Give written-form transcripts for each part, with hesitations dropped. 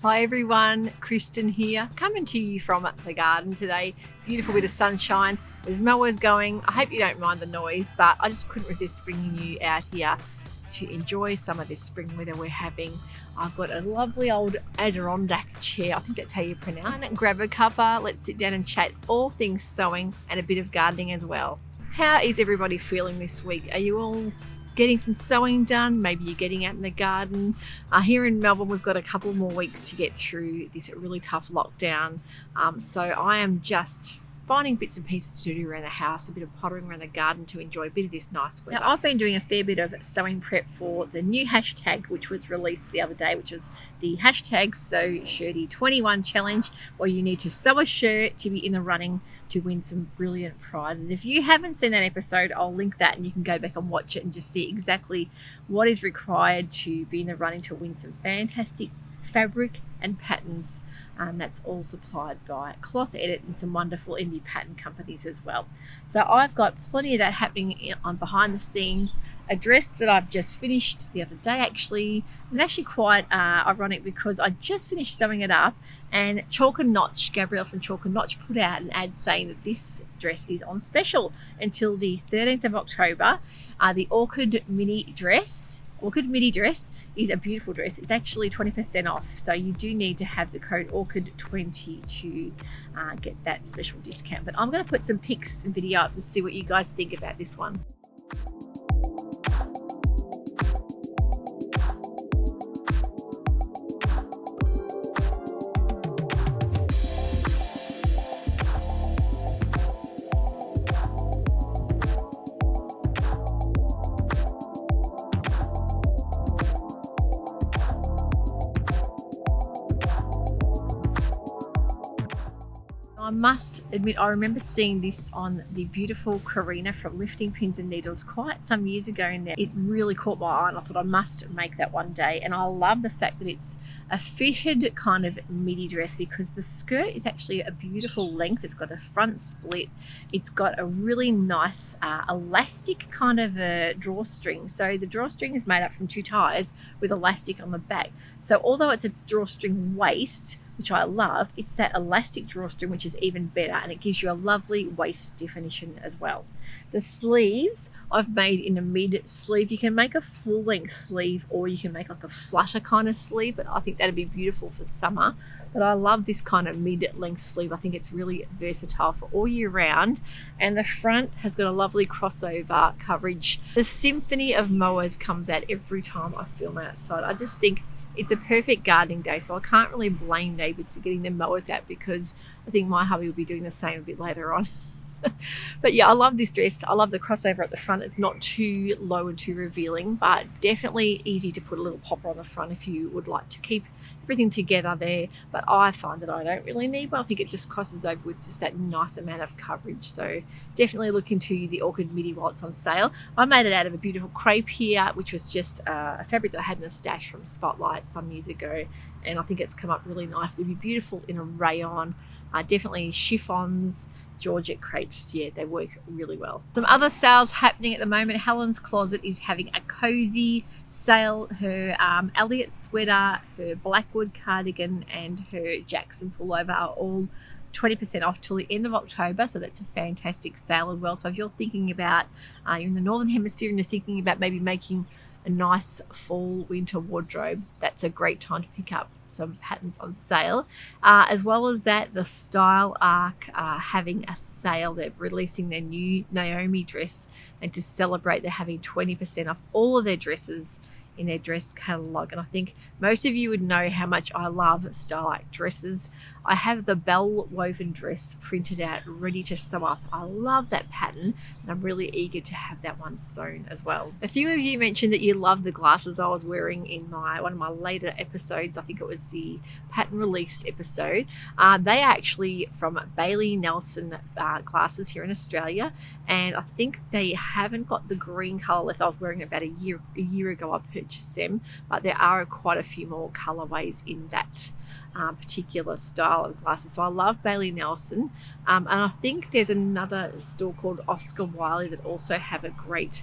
Hi everyone, Kristen here, coming to you from the garden today. Beautiful bit of sunshine, there's mowers going. I hope you don't mind the noise, but I just couldn't resist bringing you out here to enjoy some of this spring weather we're having. I've got a lovely old Adirondack chair, I think that's how you pronounce it. Grab a cuppa, let's sit down and chat all things sewing and a bit of gardening as well. How is everybody feeling this week? Are you all getting some sewing done? Maybe you're getting out in the garden. Here in Melbourne, we've got a couple more weeks to get through this really tough lockdown. So I am just finding bits and pieces to do around the house, a bit of pottering around the garden to enjoy a bit of this nice weather. Now, I've been doing a fair bit of sewing prep for the new hashtag, which was released the other day, which was the hashtag Sewciety 21 challenge, where you need to sew a shirt to be in the running to win some brilliant prizes. If you haven't seen that episode, I'll link that and you can go back and watch it and just see exactly what is required to be in the running to win some fantastic fabric and patterns. That's all supplied by Cloth Edit and some wonderful indie pattern companies as well. So I've got plenty of that happening on behind the scenes. A dress that I've just finished the other day actually. It's actually quite ironic because I just finished sewing it up, and Chalk and Notch, Gabrielle from Chalk and Notch, put out an ad saying that this dress is on special until the 13th of October. The Orchid Midi dress is a beautiful dress. It's actually 20% off, so you do need to have the code ORCHID20 to get that special discount. But I'm going to put some pics and video up and see what you guys think about this one. I must admit, I remember seeing this on the beautiful Karina from Lifting Pins and Needles quite some years ago now. It really caught my eye and I thought I must make that one day. And I love the fact that it's a fitted kind of midi dress because the skirt is actually a beautiful length. It's got a front split. It's got a really nice elastic kind of a drawstring. So the drawstring is made up from two ties with elastic on the back. So although it's a drawstring waist, which I love, it's that elastic drawstring which is even better, and it gives you a lovely waist definition as well. The sleeves I've made in a mid sleeve. You can make a full length sleeve or you can make like a flutter kind of sleeve, but I think that'd be beautiful for summer. But I love this kind of mid length sleeve. I think it's really versatile for all year round, and the front has got a lovely crossover coverage. The symphony of mowers comes out every time I film outside. I just think it's a perfect gardening day, so I can't really blame neighbours for getting their mowers out because I think my hubby will be doing the same a bit later on. But yeah, I love this dress. I love the crossover at the front. It's not too low and too revealing, but definitely easy to put a little popper on the front if you would like to keep everything together there. But I find that I don't really need one. I think it just crosses over with just that nice amount of coverage. So definitely look into the Orchid Midi while it's on sale. I made it out of a beautiful crepe here, which was just a fabric that I had in a stash from Spotlight some years ago. And I think it's come up really nice. It would be beautiful in a rayon. Definitely chiffons, Georgette crepes, yeah, they work really well. Some other sales happening at the moment. Helen's Closet is having a cozy sale. Her Elliot sweater, her Blackwood cardigan and her Jackson pullover are all 20% off till the end of October, so that's a fantastic sale as well. So if you're thinking about, you're in the Northern Hemisphere and you're thinking about maybe making a nice fall winter wardrobe, that's a great time to pick up some patterns on sale. As well as that, the Style Arc are having a sale. They're releasing their new Naomi dress, and to celebrate they're having 20% off all of their dresses in their dress catalogue. And I think most of you would know how much I love Style Arc dresses. I have the Bell woven dress printed out ready to sew up. I love that pattern and I'm really eager to have that one sewn as well. A few of you mentioned that you love the glasses I was wearing in one of my later episodes. I think it was the pattern release episode. They are actually from Bailey Nelson glasses here in Australia, and I think they haven't got the green colour left. I was wearing it about a year ago I purchased them, but there are quite a few more colourways in that particular style of glasses. So I love Bailey Nelson, and I think there's another store called Oscar Wiley that also have a great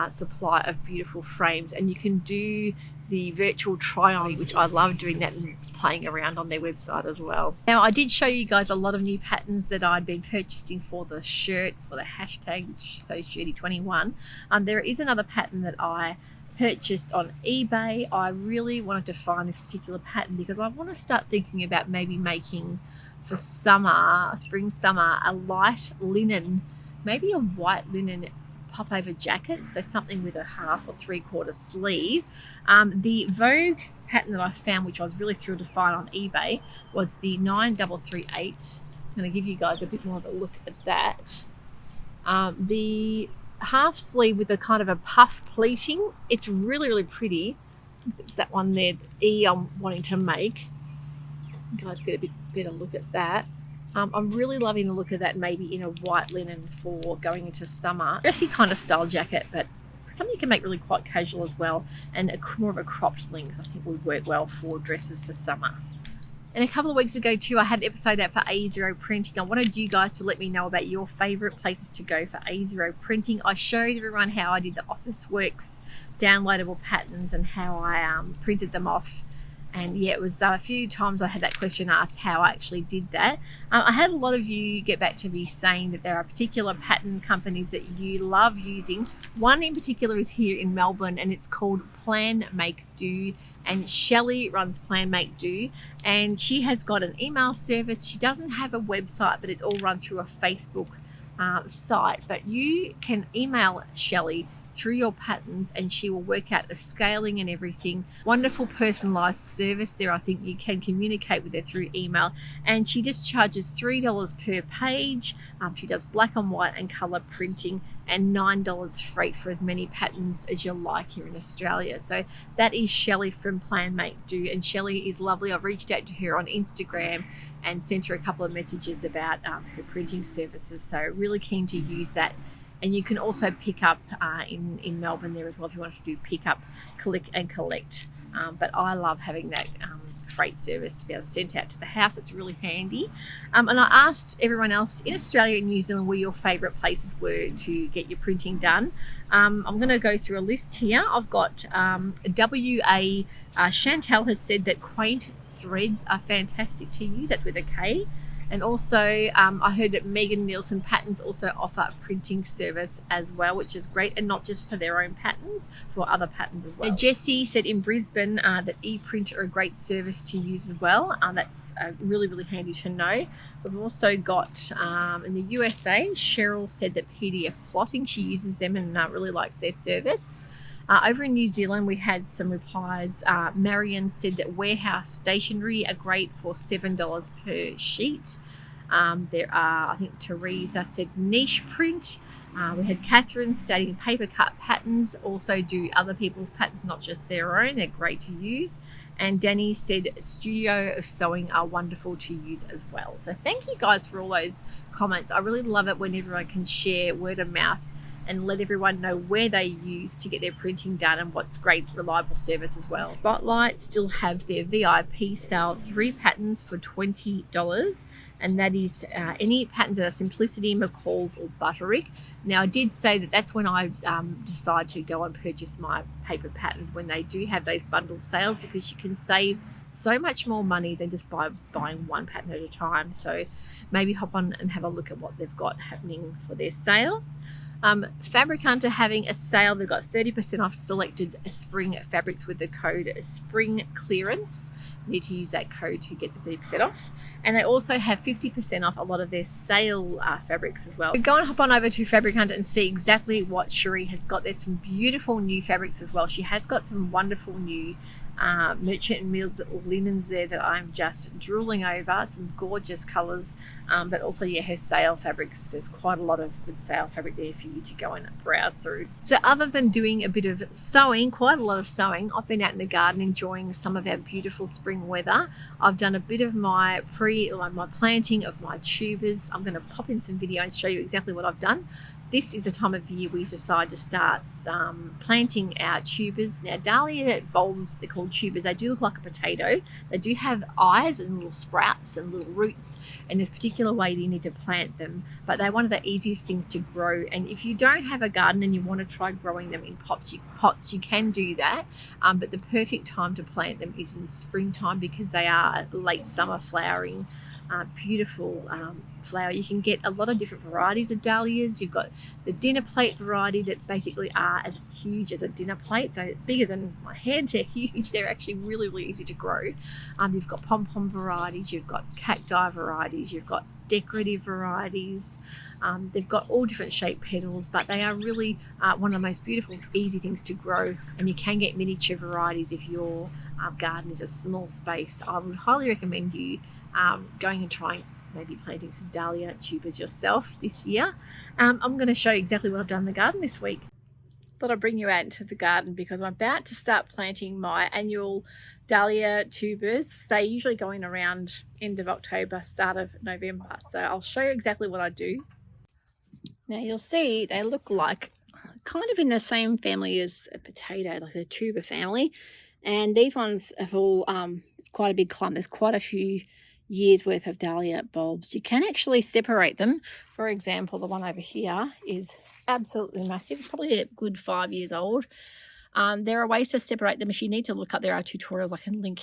supply of beautiful frames, and you can do the virtual try-on, which I love doing that and playing around on their website as well. Now, I did show you guys a lot of new patterns that I'd been purchasing for the shirt, for the hashtag Sewciety21. There is another pattern that I purchased on eBay. I really wanted to find this particular pattern because I want to start thinking about maybe making for summer, spring, summer, a light linen, maybe a white linen popover jacket, so something with a half or 3/4 sleeve. The Vogue pattern that I found, which I was really thrilled to find on eBay, was the 9338. I'm going to give you guys a bit more of a look at that. The half sleeve with a kind of a puff pleating, it's really, really pretty. It's that one there, the E I'm wanting to make. You guys get a bit better look at that. I'm really loving the look of that, maybe in a white linen for going into summer. Dressy kind of style jacket, but something you can make really quite casual as well, and more of a cropped length I think would work well for dresses for summer. And a couple of weeks ago too, I had an episode out for A0 printing. I wanted you guys to let me know about your favourite places to go for A0 printing. I showed everyone how I did the Officeworks downloadable patterns and how I printed them off. And yeah, it was a few times I had that question asked how I actually did that. I had a lot of you get back to me saying that there are particular pattern companies that you love using. One in particular is here in Melbourne, and it's called Plan Make Do. And Shelley runs Plan Make Do, and she has got an email service. She doesn't have a website, but it's all run through a Facebook site. But you can email Shelley through your patterns and she will work out the scaling and everything. Wonderful personalized service there. I think you can communicate with her through email, and she just charges $3 per page. She does black and white and color printing, and $9 freight for as many patterns as you like here in Australia. So that is Shelley from Plan Make Do, and Shelley is lovely. I've reached out to her on Instagram and sent her a couple of messages about her printing services, so really keen to use that. And you can also pick up in Melbourne there as well if you want to do pick up, click and collect. But I love having that freight service to be able to send out to the house. It's really handy. And I asked everyone else in Australia and New Zealand where your favourite places were to get your printing done. I'm going to go through a list here. I've got WA. Chantal has said that Quaint Threads are fantastic to use. That's with a K. And also, I heard that Megan Nielsen Patterns also offer a printing service as well, which is great, and not just for their own patterns, for other patterns as well. And Jessie said in Brisbane that ePrint are a great service to use as well. That's really, really handy to know. We've also got in the USA, Cheryl said that PDF Plotting, she uses them and really likes their service. Over in New Zealand, we had some replies. Marion said that Warehouse Stationery are great for $7 per sheet. There are, I think Teresa said Niche Print. We had Catherine stating Paper Cut Patterns also do other people's patterns, not just their own. They're great to use. And Danny said Studio of Sewing are wonderful to use as well. So thank you guys for all those comments. I really love it when everyone can share word of mouth and let everyone know where they use to get their printing done and what's great, reliable service as well. Spotlight still have their VIP sale, 3 patterns for $20, and that is any patterns that are Simplicity, McCall's or Butterick. Now I did say that that's when I decide to go and purchase my paper patterns, when they do have those bundle sales, because you can save so much more money than just by buying one pattern at a time. So maybe hop on and have a look at what they've got happening for their sale. Fabric Hunter having a sale. They've got 30% off selected spring fabrics with the code Spring Clearance. You need to use that code to get the 30% off. And they also have 50% off a lot of their sale fabrics as well. Go and hop on over to Fabric Hunter and see exactly what Cherie has got. There's some beautiful new fabrics as well. She has got some wonderful new Merchant Mills linens there that I'm just drooling over. Some gorgeous colours, but also her sale fabrics. There's quite a lot of good sale fabric there for you to go and browse through. So other than doing a bit of sewing, quite a lot of sewing, I've been out in the garden enjoying some of our beautiful spring weather. I've done a bit of my planting of my tubers. I'm going to pop in some video and show you exactly what I've done. this is a time of year we decide to start planting our tubers. Now, dahlia bulbs, they're called tubers. They do look like a potato. They do have eyes and little sprouts and little roots, and there's a particular way that you need to plant them, but they're one of the easiest things to grow. And if you don't have a garden and you want to try growing them in pots, you can do that, but the perfect time to plant them is in springtime, because they are late summer flowering, beautiful flower. You can get a lot of different varieties of dahlias. You've got the dinner plate variety that basically are as huge as a dinner plate, so bigger than my head. They're huge. They're actually really, really easy to grow. You've got pom-pom varieties, you've got cacti varieties, you've got decorative varieties. They've got all different shaped petals, but they are really one of the most beautiful, easy things to grow. And you can get miniature varieties if your garden is a small space. I would highly recommend you going and trying maybe planting some dahlia tubers yourself this year. I'm going to show you exactly what I've done in the garden this week. Thought I'd bring you out into the garden because I'm about to start planting my annual dahlia tubers. They usually go in around end of October, start of November. So I'll show you exactly what I do. Now you'll see they look like kind of in the same family as a potato, like the tuber family. And these ones have all, it's quite a big clump. There's quite a few years worth of dahlia bulbs. You can actually separate them. For example, the one over here is absolutely massive. It's probably a good 5 years old. There are ways to separate them. If you need to look up, there are tutorials I can link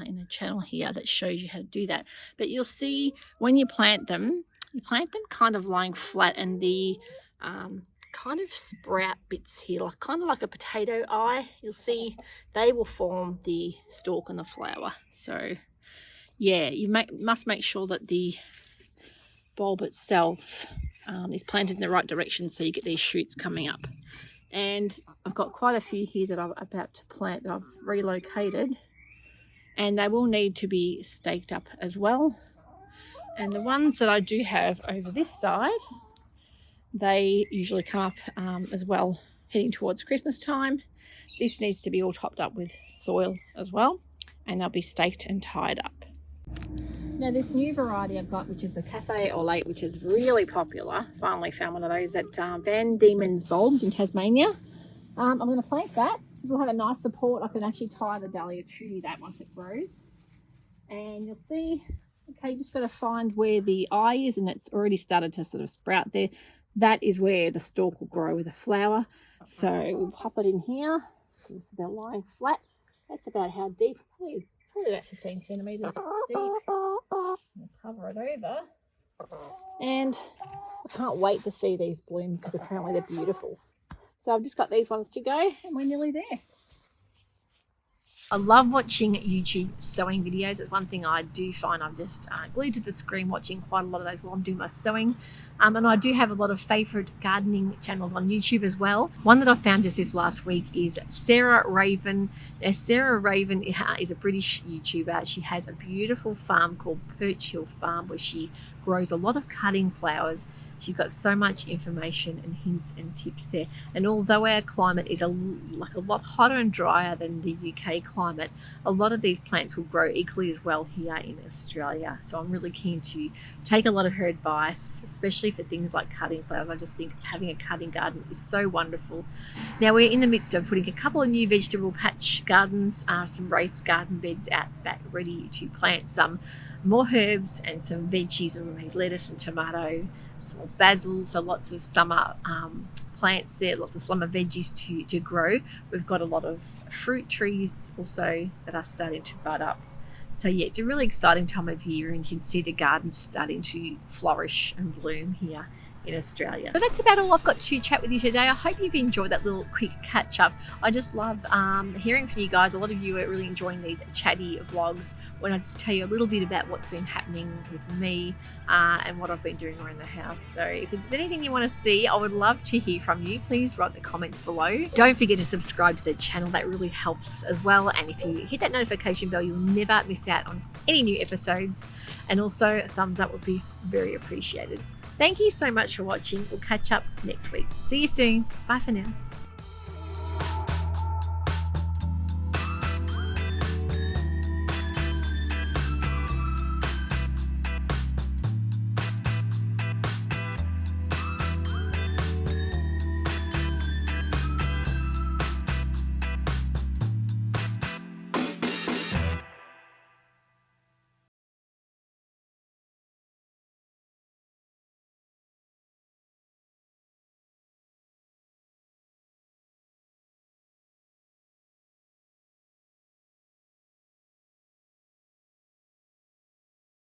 in the channel here that shows you how to do that. But you'll see when you plant them kind of lying flat, and the kind of sprout bits here, like kind of like a potato eye, you'll see they will form the stalk and the flower. So yeah, you must make sure that the bulb itself is planted in the right direction, so you get these shoots coming up. And I've got quite a few here that I'm about to plant that I've relocated, and they will need to be staked up as well. And the ones that I do have over this side, they usually come up as well heading towards Christmas time. This needs to be all topped up with soil as well, and they'll be staked and tied up. Now this new variety I've got, which is the Cafe au Lait, which is really popular. Finally found one of those at Van Diemen's Bulbs in Tasmania. I'm going to plant that. This will have a nice support. I can actually tie the dahlia to that once it grows. And you'll see, okay, you just got to find where the eye is, and it's already started to sort of sprout there. That is where the stalk will grow with a flower. So we'll pop it in here. So they're lying flat. That's about how deep, probably about 15 centimetres deep. We'll cover it over. And I can't wait to see these bloom because apparently they're beautiful. So I've just got these ones to go and we're nearly there. I love watching YouTube sewing videos. It's one thing I do find I'm just glued to the screen watching quite a lot of those while I'm doing my sewing. And I do have a lot of favourite gardening channels on YouTube as well. One that I found just this last week is Sarah Raven. Now, Sarah Raven is a British YouTuber. She has a beautiful farm called Perch Hill Farm where she grows a lot of cutting flowers. She's got so much information and hints and tips there. And although our climate is a lot hotter and drier than the UK climate, a lot of these plants will grow equally as well here in Australia. So I'm really keen to take a lot of her advice, especially for things like cutting flowers. I just think having a cutting garden is so wonderful. Now we're in the midst of putting a couple of new vegetable patch gardens, some raised garden beds out back ready to plant some more herbs and some veggies, and we made lettuce and tomato, some more basil, so lots of summer plants there, lots of summer veggies to grow. We've got a lot of fruit trees also that are starting to bud up. So yeah, it's a really exciting time of year, and you can see the gardens starting to flourish and bloom here in Australia. So that's about all I've got to chat with you today. I hope you've enjoyed that little quick catch up. I just love hearing from you guys. A lot of you are really enjoying these chatty vlogs when I just tell you a little bit about what's been happening with me and what I've been doing around the house. So if there's anything you want to see, I would love to hear from you. Please write the comments below. Don't forget to subscribe to the channel. That really helps as well. And if you hit that notification bell, you'll never miss out on any new episodes. And also a thumbs up would be very appreciated. Thank you so much for watching. We'll catch up next week. See you soon. Bye for now.